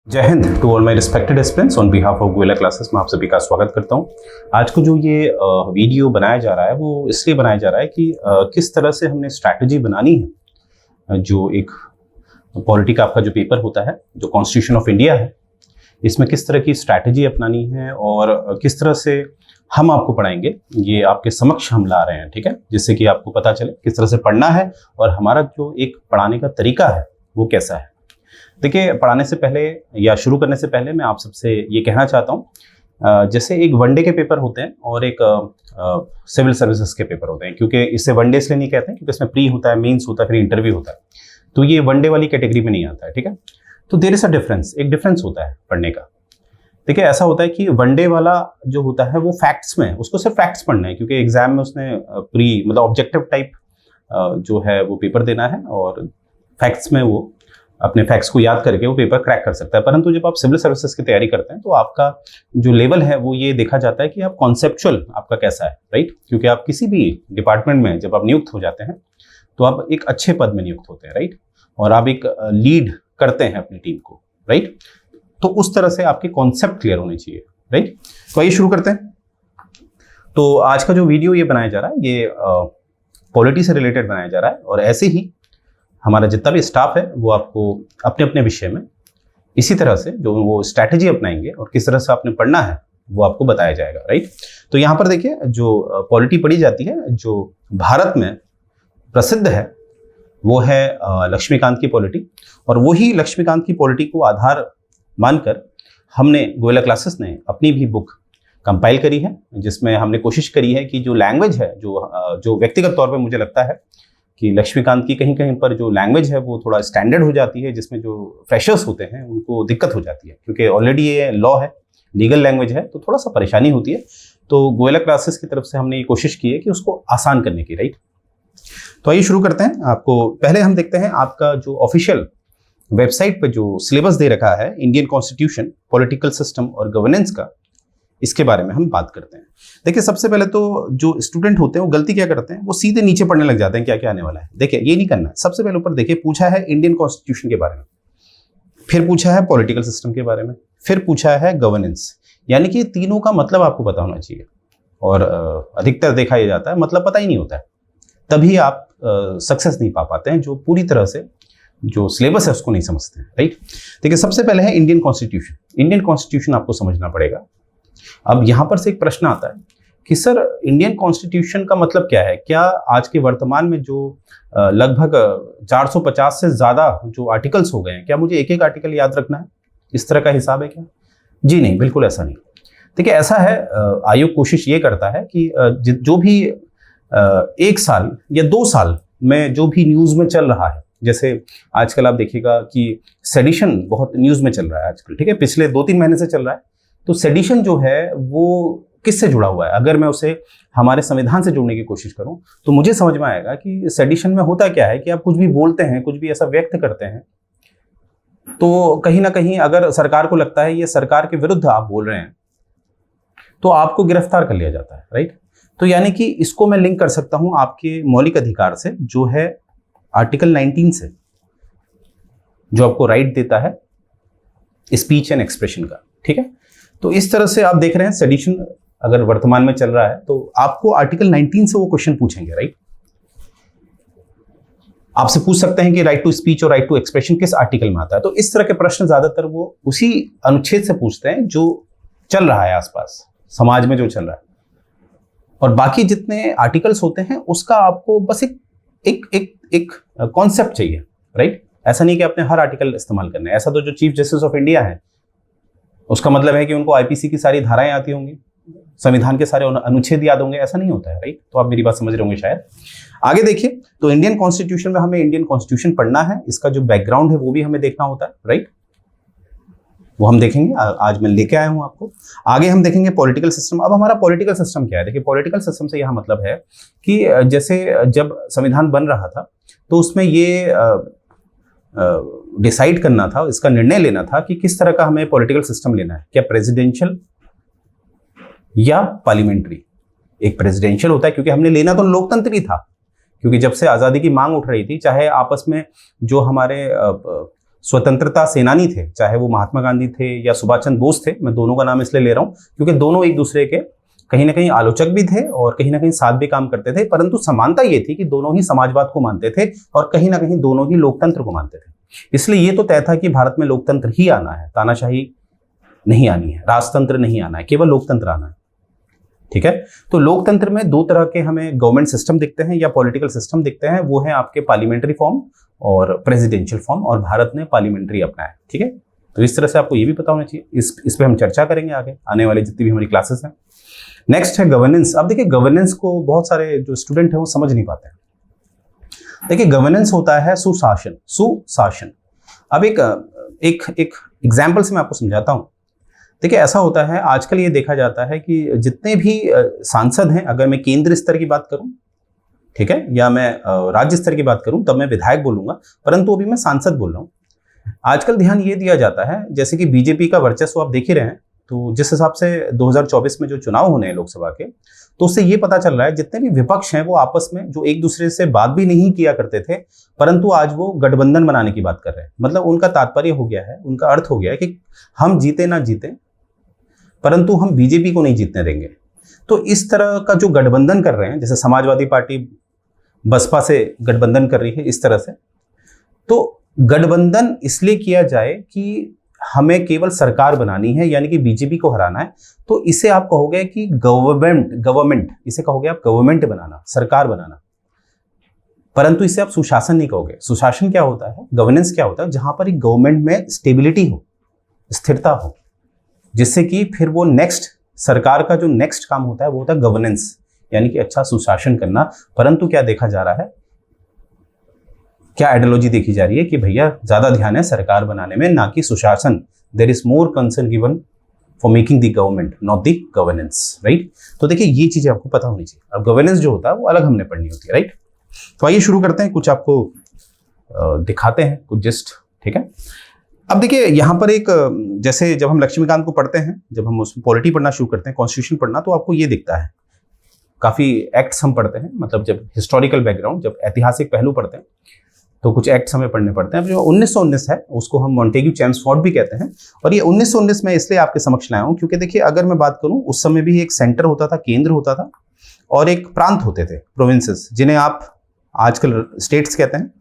जय हिंद to all my respected aspirants on behalf of Goyla classes में आप सभी का स्वागत करता हूं। आज को जो ये वीडियो बनाया जा रहा है वो इसलिए बनाया जा रहा है कि किस तरह से हमने स्ट्रैटेजी बनानी है। जो एक पॉलिटी का आपका जो पेपर होता है, जो कॉन्स्टिट्यूशन ऑफ इंडिया है, इसमें किस तरह की स्ट्रैटेजी अपनानी है और किस तरह से हम आपको पढ़ाएंगे, ये आपके समक्ष हम ला रहे हैं। ठीक है, जिससे कि आपको पता चले किस तरह से पढ़ना है और हमारा जो एक पढ़ाने का तरीका है वो कैसा है। देखिए, पढ़ाने से पहले या शुरू करने से पहले मैं आप सबसे ये कहना चाहता हूँ, जैसे एक वनडे के पेपर होते हैं और एक सिविल सर्विसेज के पेपर होते हैं। क्योंकि इसे वनडे इसलिए नहीं कहते हैं क्योंकि इसमें प्री होता है, मेंस होता है, फिर इंटरव्यू होता है, तो ये वनडे वाली कैटेगरी में नहीं आता है। ठीक है, तो देयर इज अ डिफरेंस, एक डिफरेंस होता है पढ़ने का। देखिए, ऐसा होता है कि वनडे वाला जो होता है वो फैक्ट्स में, उसको सिर्फ फैक्ट्स पढ़ना है क्योंकि एग्जाम में उसने प्री मतलब ऑब्जेक्टिव टाइप जो है वो पेपर देना है और फैक्ट्स में वो अपने फैक्ट्स को याद करके वो पेपर क्रैक कर सकता है। परंतु जब आप सिविल सर्विसेज की तैयारी करते हैं तो आपका जो लेवल है वो ये देखा जाता है कि आप कॉन्सेप्चुअल आपका कैसा है, राइट। क्योंकि आप किसी भी डिपार्टमेंट में जब आप नियुक्त हो जाते हैं तो आप एक अच्छे पद में नियुक्त होते हैं, राइट, और आप एक लीड करते हैं अपनी टीम को, राइट। तो उस तरह से आपके कॉन्सेप्ट क्लियर होने चाहिए, राइट। तो आइए शुरू करते हैं। तो आज का जो वीडियो ये बनाया जा रहा है ये पॉलिटी से रिलेटेड बनाया जा रहा है और ऐसे ही हमारा जितना भी स्टाफ है वो आपको अपने अपने विषय में इसी तरह से जो वो स्ट्रैटेजी अपनाएंगे और किस तरह से आपने पढ़ना है वो आपको बताया जाएगा, राइट। तो यहाँ पर देखिए, जो पॉलिटी पढ़ी जाती है जो भारत में प्रसिद्ध है वो है लक्ष्मीकांत की पॉलिटी। और वही लक्ष्मीकांत की पॉलिटी को आधार मानकर हमने गोयला क्लासेस ने अपनी भी बुक कंपाइल करी है, जिसमें हमने कोशिश करी है कि जो लैंग्वेज है, जो व्यक्तिगत तौर पर मुझे लगता है कि लक्ष्मीकांत की कहीं कहीं पर जो लैंग्वेज है वो थोड़ा स्टैंडर्ड हो जाती है, जिसमें जो फ्रेशर्स होते हैं उनको दिक्कत हो जाती है क्योंकि ऑलरेडी ये लॉ है, लीगल लैंग्वेज है, तो थोड़ा सा परेशानी होती है। तो गोयला क्लासेस की तरफ से हमने ये कोशिश की है कि उसको आसान करने की, राइट। तो आइए शुरू करते हैं। आपको पहले हम देखते हैं आपका जो ऑफिशियल वेबसाइट पर जो सिलेबस दे रखा है इंडियन कॉन्स्टिट्यूशन, पॉलिटिकल सिस्टम और गवर्नेंस का, इसके बारे में हम बात करते हैं। देखिए, सबसे पहले तो जो स्टूडेंट होते हैं वो गलती क्या करते हैं, वो सीधे नीचे पढ़ने लग जाते हैं क्या क्या आने वाला है। देखिए, ये नहीं करना है। सबसे पहले ऊपर देखिए, पूछा है इंडियन कॉन्स्टिट्यूशन के बारे में, फिर पूछा है पॉलिटिकल सिस्टम के बारे में, फिर पूछा है गवर्नेंस। यानी कि तीनों का मतलब आपको पता होना चाहिए। और अधिकतर देखा यह जाता है मतलब पता ही नहीं होता है, तभी आप सक्सेस नहीं पा पाते हैं, जो पूरी तरह से जो सिलेबस है उसको नहीं समझते हैं, राइट। देखिए, सबसे पहले है इंडियन कॉन्स्टिट्यूशन। इंडियन कॉन्स्टिट्यूशन आपको समझना पड़ेगा। अब यहां पर से एक प्रश्न आता है कि सर, इंडियन कॉन्स्टिट्यूशन का मतलब क्या है? क्या आज के वर्तमान में जो लगभग 450 से ज्यादा जो आर्टिकल्स हो गए हैं, क्या मुझे एक एक आर्टिकल याद रखना है? इस तरह का हिसाब है क्या? जी नहीं, बिल्कुल ऐसा नहीं। देखिए, ऐसा है, आयोग कोशिश ये करता है कि जो भी 1 साल या 2 साल में जो भी न्यूज में चल रहा है, जैसे आजकल आप देखिएगा कि सेडिशन बहुत न्यूज में चल रहा है आजकल, ठीक है, पिछले 2-3 महीने से चल रहा है। तो सेडिशन जो है वो किससे जुड़ा हुआ है? अगर मैं उसे हमारे संविधान से जोड़ने की कोशिश करूं तो मुझे समझ में आएगा कि सेडिशन में होता क्या है कि आप कुछ भी बोलते हैं, कुछ भी ऐसा व्यक्त करते हैं, तो कहीं ना कहीं अगर सरकार को लगता है ये सरकार के विरुद्ध आप बोल रहे हैं तो आपको गिरफ्तार कर लिया जाता है, राइट। तो यानी कि इसको मैं लिंक कर सकता हूं आपके मौलिक अधिकार से, जो है आर्टिकल 19 से, जो आपको राइट देता है स्पीच एंड एक्सप्रेशन का, ठीक है। तो इस तरह से आप देख रहे हैं, सेडिशन अगर वर्तमान में चल रहा है तो आपको आर्टिकल 19 से वो क्वेश्चन पूछेंगे, राइट। आपसे पूछ सकते हैं कि राइट टू स्पीच और राइट टू एक्सप्रेशन किस आर्टिकल में आता है। तो इस तरह के प्रश्न ज्यादातर वो उसी अनुच्छेद से पूछते हैं जो चल रहा है आसपास समाज में, जो चल रहा है। और बाकी जितने आर्टिकल्स होते हैं उसका आपको बस एक कॉन्सेप्ट चाहिए, राइट। ऐसा नहीं कि आपने हर आर्टिकल इस्तेमाल करना है। ऐसा तो जो चीफ जस्टिस ऑफ इंडिया है उसका मतलब है कि उनको आईपीसी की सारी धाराएं आती होंगी, संविधान के सारे अनुच्छेद याद होंगे, ऐसा नहीं होता है, राइट। तो आप मेरी बात समझ रहे होंगे शायद। आगे देखिए, तो इंडियन कॉन्स्टिट्यूशन में हमें इंडियन कॉन्स्टिट्यूशन पढ़ना है, इसका जो बैकग्राउंड है वो भी हमें देखना होता है, राइट। वो हम देखेंगे, आज मैं लेके आया हूं आपको। आगे हम देखेंगे पॉलिटिकल सिस्टम। अब हमारा पॉलिटिकल सिस्टम क्या है? देखिए, पॉलिटिकल सिस्टम से यह मतलब है कि जैसे जब संविधान बन रहा था तो उसमें ये डिसाइड करना था, इसका निर्णय लेना था कि किस तरह का हमें पॉलिटिकल सिस्टम लेना है, क्या प्रेसिडेंशियल या पार्लियामेंट्री। एक प्रेसिडेंशियल होता है क्योंकि हमने लेना तो लोकतंत्र ही था, क्योंकि जब से आज़ादी की मांग उठ रही थी, चाहे आपस में जो हमारे स्वतंत्रता सेनानी थे, चाहे वो महात्मा गांधी थे या सुभाष चंद्र बोस थे। मैं दोनों का नाम इसलिए ले रहा हूं क्योंकि दोनों एक दूसरे के कहीं ना कहीं आलोचक भी थे और कहीं ना कहीं साथ भी काम करते थे, परंतु समानता ये थी कि दोनों ही समाजवाद को मानते थे और कहीं ना कहीं दोनों ही लोकतंत्र को मानते थे। इसलिए ये तो तय था कि भारत में लोकतंत्र ही आना है, तानाशाही नहीं आनी है, राजतंत्र नहीं आना है, केवल लोकतंत्र आना है। ठीक है, तो लोकतंत्र में दो तरह के हमें गवर्नमेंट सिस्टम दिखते हैं या पॉलिटिकल सिस्टम दिखते हैं, वो है आपके पार्लियामेंट्री फॉर्म और प्रेसिडेंशियल फॉर्म, और भारत ने पार्लियामेंट्री अपनाया है। ठीक है, तो इस तरह से आपको ये भी पता होना चाहिए। इस पे हम चर्चा करेंगे आगे आने वाले जितनी भी हमारी क्लासेस हैं। नेक्स्ट है गवर्नेंस। अब देखिए गवर्नेंस को बहुत सारे जो स्टूडेंट हैं वो समझ नहीं पाते हैं। देखिए गवर्नेंस होता है सुशासन, सुशासन। अब एक एग्जाम्पल से मैं आपको समझाता हूं। देखिए ऐसा होता है, आजकल ये देखा जाता है कि जितने भी सांसद हैं, अगर मैं केंद्र स्तर की बात करूं, ठीक है, या मैं राज्य स्तर की बात करूं, तब मैं विधायक बोलूंगा, परंतु अभी मैं सांसद बोल रहा हूं। आजकल ध्यान ये दिया जाता है, जैसे कि बीजेपी का वर्चस्व आप देख ही रहे हैं, तो जिस हिसाब से 2024 में जो चुनाव होने हैं लोकसभा के, तो उससे ये पता चल रहा है जितने भी विपक्ष हैं वो आपस में जो एक दूसरे से बात भी नहीं किया करते थे, परंतु आज वो गठबंधन बनाने की बात कर रहे हैं। मतलब उनका तात्पर्य हो गया है, उनका अर्थ हो गया है कि हम जीते ना जीते, परंतु हम बीजेपी को नहीं जीतने देंगे। तो इस तरह का जो गठबंधन कर रहे हैं, जैसे समाजवादी पार्टी बसपा से गठबंधन कर रही है, इस तरह से, तो गठबंधन इसलिए किया जाए कि हमें केवल सरकार बनानी है, यानी कि बीजेपी को हराना है, तो इसे आप कहोगे कि गवर्नमेंट, इसे कहोगे आप गवर्नमेंट बनाना, सरकार बनाना, परंतु इसे आप सुशासन नहीं कहोगे। सुशासन क्या होता है, गवर्नेंस क्या होता है, जहां पर एक गवर्नमेंट में स्टेबिलिटी हो, स्थिरता हो, जिससे कि फिर वो नेक्स्ट सरकार का जो नेक्स्ट काम होता है वो होता है गवर्नेंस, यानी कि अच्छा सुशासन करना। परंतु क्या देखा जा रहा है, क्या आइडियोलॉजी देखी जा रही है कि भैया ज्यादा ध्यान है सरकार बनाने में, ना कि सुशासन। There is more concern given for making the government, not the governance, right. तो देखिए ये चीजें आपको पता होनी चाहिए। अब गवर्नेंस जो होता है वो अलग हमने पढ़नी होती है, राइट। तो आइए शुरू करते हैं, कुछ आपको दिखाते हैं कुछ जस्ट, ठीक है। अब देखिए यहाँ पर एक, जैसे जब हम लक्ष्मीकांत को पढ़ते हैं, जब हम उसमें पॉलिटी पढ़ना शुरू करते हैं, कॉन्स्टिट्यूशन पढ़ना, तो आपको ये दिखता है। काफी एक्ट्स हम पढ़ते हैं, मतलब जब हिस्टोरिकल बैकग्राउंड, जब ऐतिहासिक पहलू पढ़ते हैं, तो कुछ एक्ट्स हमें पढ़ने पड़ते हैं। जो 1919 है उसको हम मॉन्टेग्यू चैम्सफोर्ड भी कहते हैं। और ये 1919 में इसलिए आपके समक्ष लाया हूं क्योंकि देखिए अगर मैं बात करूं, उस समय भी एक सेंटर होता था, केंद्र होता था, और एक प्रांत होते थे, प्रोविंसेस, जिन्हें आप आजकल स्टेट्स कहते हैं।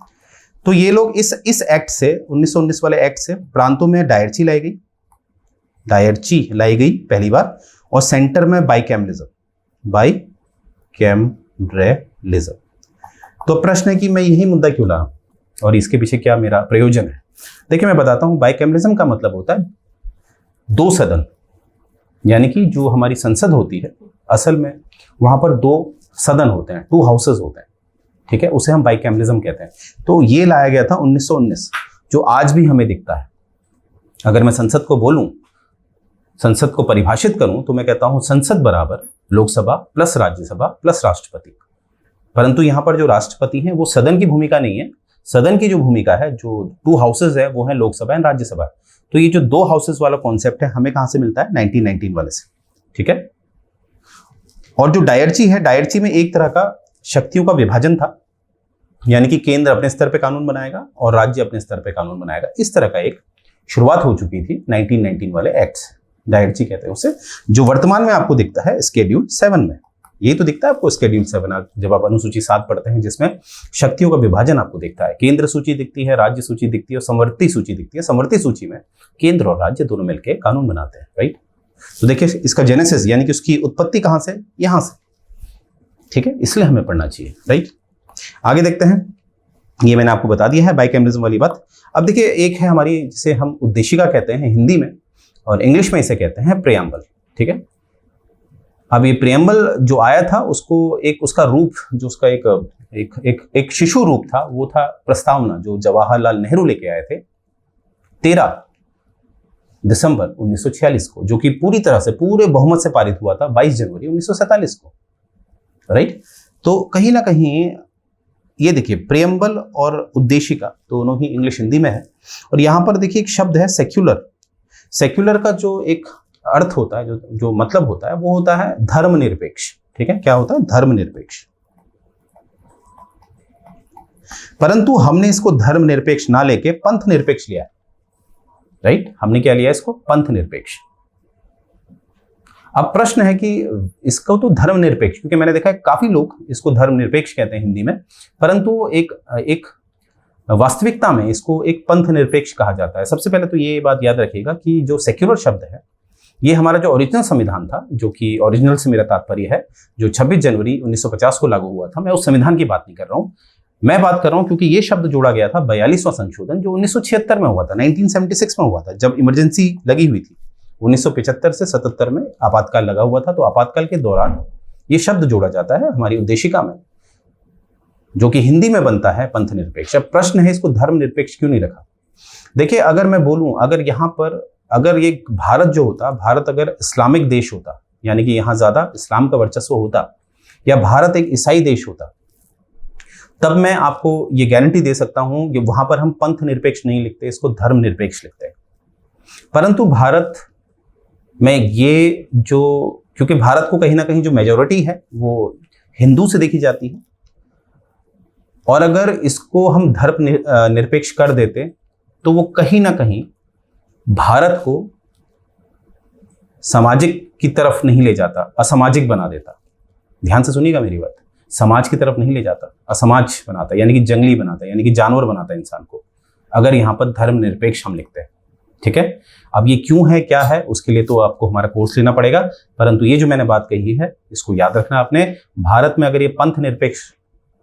तो ये लोग इस एक्ट से, 1919 वाले एक्ट से, प्रांतों में डायरची लाई गई पहली बार, और सेंटर में बाइकैमरिज्म। तो प्रश्न है कि मैं यही मुद्दा क्यों लाऊं और इसके पीछे क्या मेरा प्रयोजन है। देखिए मैं बताता हूं, बाइकैमरिज्म का मतलब होता है दो सदन, यानी कि जो हमारी संसद होती है, असल में वहां पर दो सदन होते हैं, 2 हाउसेस होते हैं, ठीक है, उसे हम बाइकैमरिज्म कहते हैं। तो ये लाया गया था 1919, जो आज भी हमें दिखता है। अगर मैं संसद को बोलूं, संसद को परिभाषित करूं, तो मैं कहता हूं संसद बराबर लोकसभा प्लस राज्यसभा प्लस राष्ट्रपति। परंतु यहां पर जो राष्ट्रपति हैं वो सदन की भूमिका नहीं है। सदन की जो भूमिका है, जो 2 हाउसेज है, वो है लोकसभा एंड राज्यसभा। तो ये जो 2 हाउसेज वाला कॉन्सेप्ट है, हमें कहां से मिलता है, 1919 वाले से, ठीक है। और जो डायरची है, डायरची में एक तरह का शक्तियों का विभाजन था, यानी कि केंद्र अपने स्तर पे कानून बनाएगा और राज्य अपने स्तर पे कानून बनाएगा। इस तरह का एक शुरुआत हो चुकी थी 1919 वाले एक्ट, डायरची कहते हैं उसे, जो वर्तमान में आपको दिखता है स्केड्यूल 7 में। ये तो दिखता है आपको स्केड्यूल 7, जब आप अनुसूची 7 पढ़ते हैं, जिसमें शक्तियों का विभाजन आपको दिखता है। केंद्र सूची दिखती है, राज्य सूची दिखती है और समवर्ती सूची दिखती है। समवर्ती सूची में केंद्र और राज्य दोनों मिलकर कानून बनाते हैं, राइट। तो देखिए इसका जेनेसिस, यानी कि उसकी उत्पत्ति कहां से, यहां से, ठीक है, इसलिए हमें पढ़ना चाहिए, राइट। आगे देखते हैं, ये मैंने आपको बता दिया है बाइकैमरिज्म वाली बात। अब देखिए एक है हमारी, जिसे हम उद्देशिका कहते हैं हिंदी में, और इंग्लिश में इसे कहते हैं प्रेएम्बल, ठीक है। अब ये प्रेएम्बल जो आया था, उसको एक उसका रूप, जो उसका एक शिशु रूप था, वो था प्रस्तावना, जो जवाहरलाल नेहरू लेके आए थे 13 दिसंबर 1946 को, जो कि पूरी तरह से पूरे बहुमत से पारित हुआ था 22 जनवरी 1947 को, राइट। तो कहीं ना कहीं ये देखिए प्रेएम्बल और उद्देशिका दोनों ही इंग्लिश हिंदी में है। और यहां पर देखिए एक शब्द है सेक्युलर। सेक्युलर का जो एक अर्थ होता है, जो मतलब होता है, वो होता है धर्मनिरपेक्ष, ठीक है। क्या होता है, धर्मनिरपेक्ष। परंतु हमने इसको धर्मनिरपेक्ष ना लेके पंथ निरपेक्ष लिया है, राइट। हमने क्या लिया इसको, पंथ निरपेक्ष। अब प्रश्न है कि इसको तो धर्मनिरपेक्ष, क्योंकि मैंने देखा है काफी लोग इसको धर्मनिरपेक्ष कहते हैं हिंदी में, परंतु एक वास्तविकता में इसको एक पंथ निरपेक्ष कहा जाता है। सबसे पहले तो ये बात याद रखिएगा कि जो सेक्युलर शब्द है, ये हमारा जो ओरिजिनल संविधान था, जो कि ओरिजिनल से मेरा तात्पर्य है जो 26 जनवरी 1950 को लागू हुआ था, मैं उस संविधान की बात नहीं कर रहा हूं, मैं बात कर रहा हूं क्योंकि ये शब्द जोड़ा गया था 42वां संशोधन जो 1976 में हुआ था, 1976 में हुआ था, जब इमरजेंसी लगी हुई थी। 1975 से 77 में आपातकाल लगा हुआ था, तो आपातकाल के दौरान ये शब्द जोड़ा जाता है हमारी उद्देशिका में, जो कि हिंदी में बनता है पंथ निरपेक्ष। अब प्रश्न है इसको धर्मनिरपेक्ष क्यों नहीं रखा। देखिए, अगर मैं बोलूं, अगर यहां पर अगर ये भारत जो होता, भारत अगर इस्लामिक देश होता, यानी कि यहां ज्यादा इस्लाम का वर्चस्व होता, या भारत एक ईसाई देश होता, तब मैं आपको ये गारंटी दे सकता हूं कि वहां पर हम पंथ निरपेक्ष नहीं लिखते, इसको धर्म निरपेक्ष लिखते हैं। परंतु भारत में ये जो, क्योंकि भारत को कहीं ना कहीं जो मेजॉरिटी है वो हिंदू से देखी जाती है, और अगर इसको हम धर्म निरपेक्ष कर देते तो वो कहीं ना कहीं भारत को सामाजिक की तरफ नहीं ले जाता, असामाजिक बना देता। ध्यान से सुनिएगा मेरी बात, समाज की तरफ नहीं ले जाता, असमाज बनाता, यानी कि जंगली बनाता, यानी कि जानवर बनाता इंसान को, अगर यहाँ पर धर्म निरपेक्ष हम लिखते हैं। ठीक है, अब ये क्यों है, क्या है, उसके लिए तो आपको हमारा कोर्स लेना पड़ेगा, परंतु ये जो मैंने बात कही है इसको याद रखना आपने। भारत में अगर ये पंथ निरपेक्ष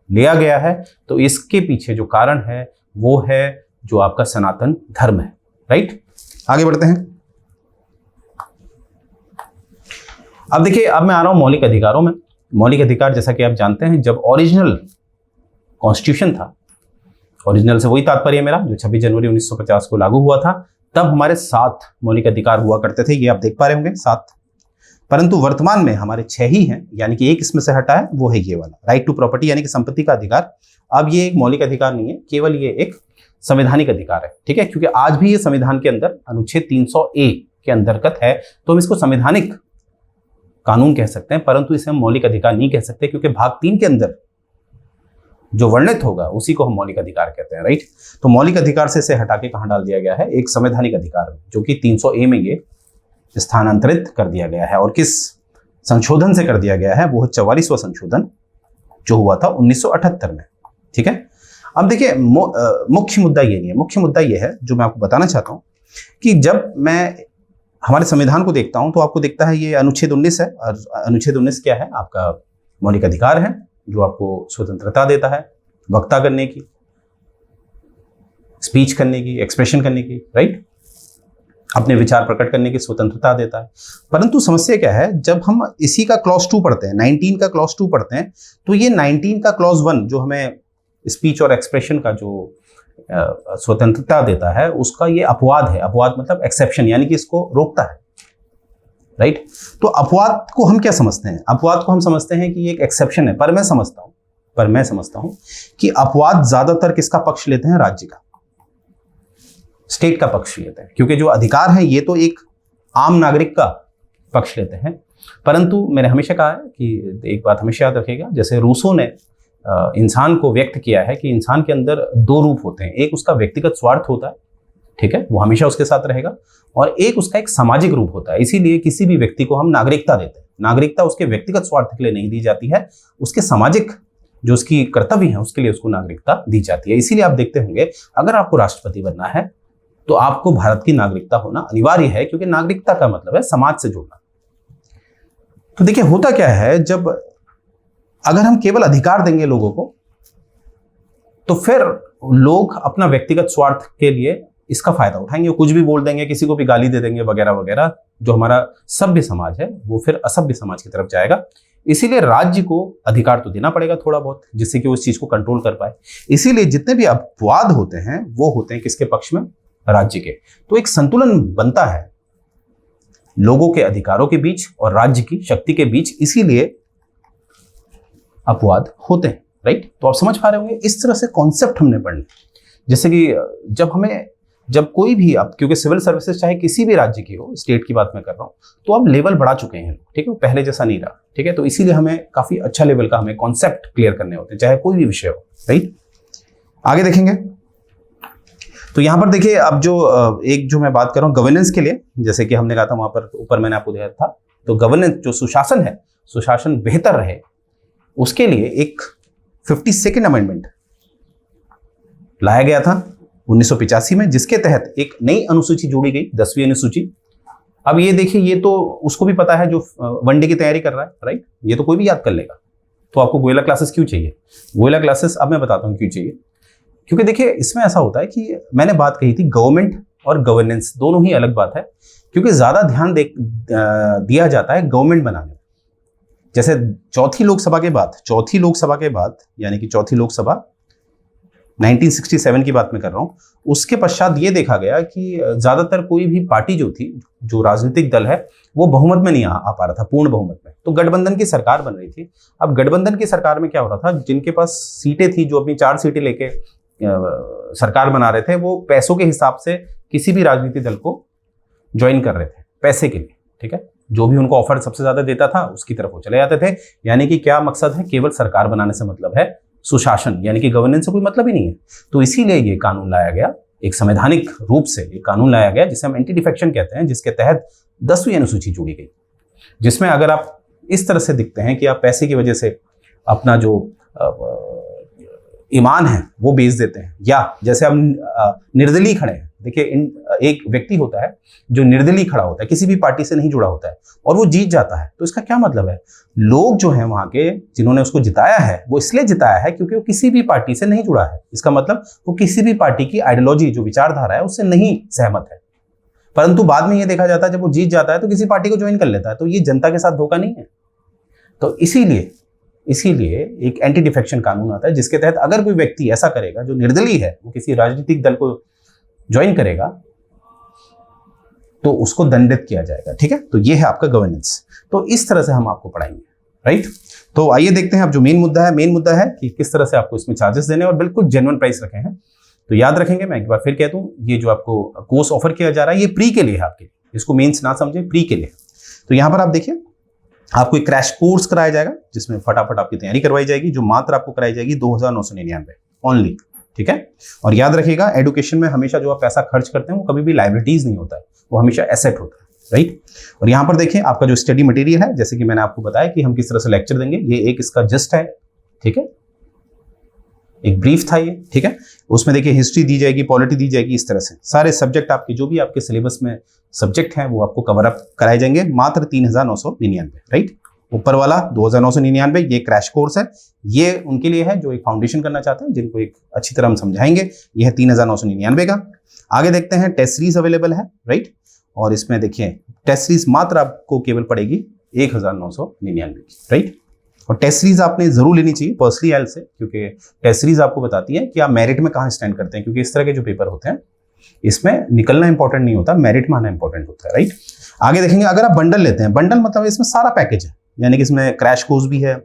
लिया गया है तो इसके पीछे जो कारण है वो है जो आपका सनातन धर्म है, राइट। आगे बढ़ते हैं। अब देखिए, अब मैं आ रहा हूं मौलिक अधिकारों में। मौलिक अधिकार, जैसा कि आप जानते हैं, जब ओरिजिनल कॉन्स्टिट्यूशन था, ओरिजिनल से वही तात्पर्य मेरा, जो 26 जनवरी 1950 को लागू हुआ था, तब हमारे 7 मौलिक अधिकार हुआ करते थे, ये आप देख पा रहे होंगे 7, परंतु वर्तमान में हमारे 6 ही हैं, यानी कि एक इसमें से हटा है, वो है ये वाला राइट टू प्रॉपर्टी, यानी कि संपत्ति का अधिकार। अब ये एक मौलिक अधिकार नहीं है, केवल ये एक संवैधानिक अधिकार है। ठीक है, क्योंकि आज भी ये संविधान के अंदर अनुच्छेद 300A के अंतर्गत है, तो हम इसको संवैधानिक कानून कह सकते हैं, परंतु इसे हम मौलिक अधिकार नहीं कह सकते, क्योंकि भाग 3 के अंदर जो वर्णित होगा उसी को हम मौलिक अधिकार कहते हैं, राइट। तो मौलिक अधिकार से इसे हटा के कहां डाल दिया गया है, एक संवैधानिक अधिकार में, जो कि 300A में ये स्थानांतरित कर दिया गया है। और किस संशोधन से कर दिया गया है, वो है 44वां संशोधन जो हुआ था 1978 में। ठीक है, अब देखिए, मुख्य मुद्दा ये नहीं है, मुख्य मुद्दा ये है जो मैं आपको बताना चाहता हूं कि जब मैं हमारे संविधान को देखता हूं तो आपको दिखता है ये अनुच्छेद 19 है, और अनुच्छेद 19 क्या है, आपका मौलिक अधिकार है जो आपको स्वतंत्रता देता है वक्ता करने की, स्पीच करने की, एक्सप्रेशन करने की, राइट, अपने विचार प्रकट करने की स्वतंत्रता देता है। परंतु समस्या क्या है, जब हम इसी का क्लॉज 2 पढ़ते हैं, 19 का क्लॉज 2 पढ़ते हैं, तो ये 19 का क्लॉज 1 जो हमें स्पीच और एक्सप्रेशन का जो स्वतंत्रता देता है, उसका ये अपवाद है। अपवाद मतलब एक्सेप्शन, यानी कि इसको रोकता है, राइट। तो अपवाद को हम क्या समझते हैं, अपवाद को हम समझते हैं कि एक एक्सेप्शन है, पर मैं समझता हूं कि अपवाद ज्यादातर किसका पक्ष लेते हैं, राज्य का, स्टेट का पक्ष लेते हैं, क्योंकि जो अधिकार है ये तो एक आम नागरिक का पक्ष लेते हैं। परंतु मैंने हमेशा कहा है कि एक बात हमेशा याद रखिएगा, जैसे रूसो ने इंसान को व्यक्त किया है कि इंसान के अंदर 2 रूप होते हैं, एक उसका व्यक्तिगत स्वार्थ होता है, ठीक है, वो हमेशा उसके साथ रहेगा, और एक उसका एक सामाजिक रूप होता है। इसीलिए किसी भी व्यक्ति को हम नागरिकता देते हैं। नागरिकता उसके व्यक्तिगत स्वार्थ के लिए नहीं दी जाती है, उसके सामाजिक जो उसकी कर्तव्य है उसके लिए उसको नागरिकता दी जाती है। इसीलिए आप देखते होंगे, अगर आपको राष्ट्रपति बनना है तो आपको भारत की नागरिकता होना अनिवार्य है, क्योंकि नागरिकता का मतलब है समाज से जुड़ना। तो देखिए, होता क्या है, जब अगर हम केवल अधिकार देंगे लोगों को, तो फिर लोग अपना व्यक्तिगत स्वार्थ के लिए इसका फायदा उठाएंगे, कुछ भी बोल देंगे, किसी को भी गाली दे देंगे वगैरह वगैरह। जो हमारा सभ्य समाज है वो फिर असभ्य समाज की तरफ जाएगा। इसीलिए राज्य को अधिकार तो देना पड़ेगा थोड़ा बहुत, जिससे कि वो इस चीज को कंट्रोल कर पाए। इसीलिए जितने भी अपवाद होते हैं वो होते हैं किसके पक्ष में, राज्य के। तो एक संतुलन बनता है लोगों के अधिकारों के बीच और राज्य की शक्ति के बीच, इसीलिए अपवाद होते हैं, राइट। तो आप समझ पा रहे होंगे, इस तरह से कॉन्सेप्ट हमने पढ़ने। जैसे कि जब कोई भी, अब क्योंकि सिविल सर्विसेज चाहे किसी भी राज्य की हो, स्टेट की बात मैं कर रहा हूं, तो अब लेवल बढ़ा चुके हैं, ठीक है, पहले जैसा नहीं रहा, ठीक है। तो इसीलिए हमें काफी अच्छा लेवल का हमें कॉन्सेप्ट क्लियर करने होते हैं, चाहे कोई भी विषय हो, राइट। आगे देखेंगे तो यहां पर देखिए, अब जो मैं बात कर रहा हूं गवर्नेंस के लिए, जैसे कि हमने कहा था वहां पर ऊपर मैंने आपको दिया था, तो गवर्नेंस जो सुशासन है, सुशासन बेहतर रहे, उसके लिए एक 52nd अमेंडमेंट लाया गया था 1985 में, जिसके तहत एक नई अनुसूची जोड़ी गई, 10वीं अनुसूची। अब ये देखिए, ये तो उसको भी पता है जो वनडे की तैयारी कर रहा है, राइट, ये तो कोई भी याद कर लेगा। तो आपको गोयला क्लासेस क्यों चाहिए? गोयला क्लासेस अब मैं बताता हूं क्यों चाहिए। क्योंकि देखिए, इसमें ऐसा होता है कि मैंने बात कही थी गवर्नमेंट और गवर्नेंस दोनों ही अलग बात है, क्योंकि ज्यादा ध्यान दिया जाता है गवर्नमेंट बनाने में। जैसे चौथी लोकसभा के बाद यानी कि चौथी लोकसभा 1967 की बात मैं कर रहा हूं, उसके पश्चात ये देखा गया कि ज्यादातर कोई भी पार्टी जो थी, जो राजनीतिक दल है, वो बहुमत में नहीं आ पा रहा था, पूर्ण बहुमत में। तो गठबंधन की सरकार बन रही थी। अब गठबंधन की सरकार में क्या हो रहा था, जिनके पास सीटें थी, जो अपनी 4 सीटें लेके सरकार बना रहे थे, वो पैसों के हिसाब से किसी भी राजनीतिक दल को ज्वाइन कर रहे थे पैसे के लिए, ठीक है। जो भी उनको ऑफर सबसे ज्यादा देता था उसकी तरफ वो चले जाते थे। यानी कि क्या मकसद है, केवल सरकार बनाने से मतलब है, सुशासन यानी कि गवर्नेंस से कोई मतलब ही नहीं है। तो इसीलिए ये कानून लाया गया, एक संवैधानिक रूप से एक कानून लाया गया जिसे हम एंटी डिफेक्शन कहते हैं, जिसके तहत 10वीं अनुसूची जोड़ी गई, जिसमें अगर आप इस तरह से दिखते हैं कि आप पैसे की वजह से अपना जो ईमान है वो बेच देते हैं, या जैसे हम निर्दलीय खड़े हैं। देखिए, एक व्यक्ति होता है जो निर्दलीय खड़ा होता है, किसी भी पार्टी से नहीं जुड़ा होता है, और वो जीत जाता है, तो इसका क्या मतलब है, लोग जो हैं वहां के जिन्होंने उसको जिताया है, वो इसलिए जिताया है क्योंकि वो किसी भी पार्टी से नहीं जुड़ा है। इसका मतलब वो किसी भी पार्टी की आइडियोलॉजी, जो विचारधारा है, उससे नहीं सहमत है। परंतु बाद में ये देखा जाता है, जब वो जीत जाता है तो किसी पार्टी को ज्वाइन कर लेता है। तो ये जनता के साथ धोखा नहीं है। तो इसीलिए एक एंटी डिफेक्शन कानून आता है, जिसके तहत अगर कोई व्यक्ति ऐसा करेगा जो निर्दलीय है, वो किसी राजनीतिक दल को ज्वाइन करेगा, तो उसको दंडित किया जाएगा, ठीक है। तो ये है आपका गवर्नेंस। तो इस तरह से हम आपको पढ़ाएंगे, राइट। तो आइए देखते हैं अब जो मेन मुद्दा है कि किस तरह से आपको इसमें चार्जेस देने, और बिल्कुल जेन्युइन प्राइस रखे हैं। तो याद रखेंगे, मैं एक बार फिर कहता हूं, ये जो आपको कोर्स ऑफर किया जा रहा है, ये प्री के लिए है आपके, इसको मेंस ना समझे, प्री के लिए। तो यहां पर आप देखिए, आपको एक क्रैश कोर्स कराया जाएगा, जिसमें फटाफट आपकी तैयारी करवाई जाएगी, जो मात्र आपको कराई जाएगी 2999 ओनली, ठीक है। और याद रखिएगा, एडुकेशन में हमेशा जो आप पैसा खर्च करते हैं वो कभी भी लाइबिलिटीज नहीं होता है, वो हमेशा एसेट होता है, राइट। और यहाँ पर देखिए, आपका जो स्टडी मटेरियल है, जैसे कि मैंने आपको बताया कि हम किस तरह से लेक्चर देंगे, ये एक इसका जस्ट है, ठीक है, एक ब्रीफ था ये, ठीक है। उसमें देखिए हिस्ट्री दी जाएगी, पॉलिटी दी जाएगी, इस तरह से सारे सब्जेक्ट आपके जो भी आपके सिलेबस में सब्जेक्ट हैं वो आपको कवर अप कराए जाएंगे, मात्र 3999, राइट। ऊपर वाला 2999 ये क्रैश कोर्स है, ये उनके लिए है जो एक फाउंडेशन करना चाहते हैं, जिनको एक अच्छी तरह हम समझाएंगे। ये है 3999 का। आगे देखते हैं, टेस्ट सीरीज अवेलेबल है, राइट। और इसमें देखिए टेस्ट सीरीज मात्र आपको केवल पड़ेगी 1999 की, राइट। और टेस्ट सीरीज आपने जरूर लेनी चाहिए पर्सनली एल से, क्योंकि टेस्ट सीरीज आपको बताती है कि आप मेरिट में कहाँ स्टैंड करते हैं, क्योंकि इस तरह के जो पेपर होते हैं इसमें निकलना इंपॉर्टेंट नहीं होता, मेरिट में आना इंपॉर्टेंट होता है, राइट। आगे देखेंगे, अगर आप बंडल लेते हैं, बंडल मतलब इसमें सारा पैकेज है, यानी कि इसमें क्रैश कोर्स भी है,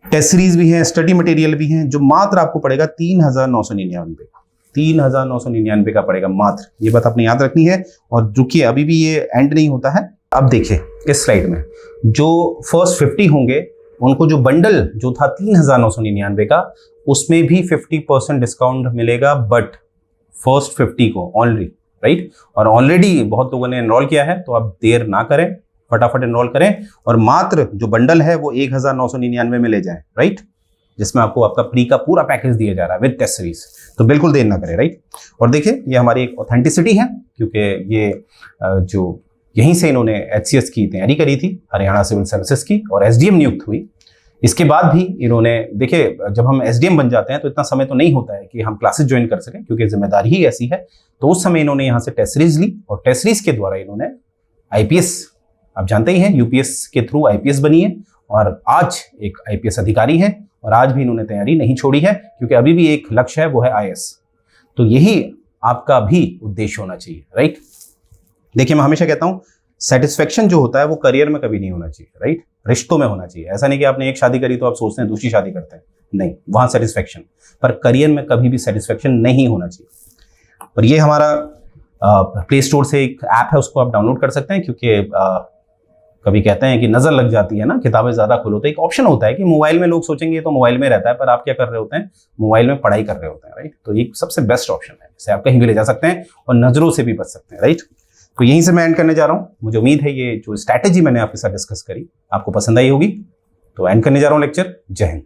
टेस्ट सीरीज भी है, स्टडी मटेरियल भी है, जो मात्र आपको पड़ेगा 3999 का, 3999 का पड़ेगा मात्र। ये बात आपने याद रखनी है। और रुकिए, अभी भी ये एंड नहीं होता है। अब देखिए इस स्लाइड में जो फर्स्ट 50 होंगे, उनको जो बंडल जो था 3999 का, उसमें भी 50% डिस्काउंट मिलेगा, बट फर्स्ट 50 को ओनली, राइट। और ऑलरेडी बहुत लोगों ने एनरोल किया है, तो आप देर ना करें, फटाफट एनरोल करें, और मात्र जो बंडल है वो 1999 में ले जाएं, राइट, जिसमें आपको आपका प्री का पूरा पैकेज दिया जा रहा है विद टेस्ट सीरीज। तो बिल्कुल देर ना करें, राइट। और देखिए, ये हमारी एक ऑथेंटिसिटी है, क्योंकि ये जो यहीं से इन्होंने HCS की तैयारी करी थी, हरियाणा सिविल सर्विसेज की, और SDM नियुक्त हुई। इसके बाद भी इन्होंने, देखिए, जब हम SDM बन जाते हैं तो इतना समय तो नहीं होता है कि हम क्लासेस ज्वाइन कर सकें, क्योंकि जिम्मेदारी ही ऐसी है। तो उस समय इन्होंने यहाँ से टेस्ट सीरीज ली, और टेस्ट सीरीज के द्वारा इन्होंने IPS, आप जानते ही हैं, UPS के थ्रू IPS बनी है, और आज एक IPS अधिकारी है, और आज भी इन्होंने तैयारी नहीं छोड़ी है, क्योंकि अभी भी एक लक्ष्य है, वो है IAS। तो यही आपका भी उद्देश्य होना चाहिए, राइट। देखिए, मैं हमेशा कहता हूं, सेटिस्फेक्शन जो होता है वो करियर में कभी नहीं होना चाहिए, राइट, रिश्तों में होना चाहिए। ऐसा नहीं कि आपने एक शादी करी तो आप सोचते हैं दूसरी शादी करते हैं, नहीं, वहां सेटिस्फेक्शन, पर करियर में कभी भी सेटिस्फेक्शन नहीं होना चाहिए। और ये हमारा प्ले स्टोर से एक ऐप है, उसको आप डाउनलोड कर सकते हैं, क्योंकि कभी कहते हैं कि नजर लग जाती है ना, किताबें ज्यादा खोलो, तो एक ऑप्शन होता है कि मोबाइल में लोग सोचेंगे ये तो मोबाइल में रहता है, पर आप क्या कर रहे होते हैं, मोबाइल में पढ़ाई कर रहे होते हैं, राइट। तो ये सबसे बेस्ट ऑप्शन है, इसे आप कहीं भी ले जा सकते हैं और नजरों से भी बच सकते हैं, राइट। तो यहीं से मैं एंड करने जा रहा हूँ। मुझे उम्मीद है ये जो स्ट्रैटेजी मैंने आपके साथ डिस्कस करी आपको पसंद आई होगी। तो एंड करने जा रहा हूँ लेक्चर। जय हिंद।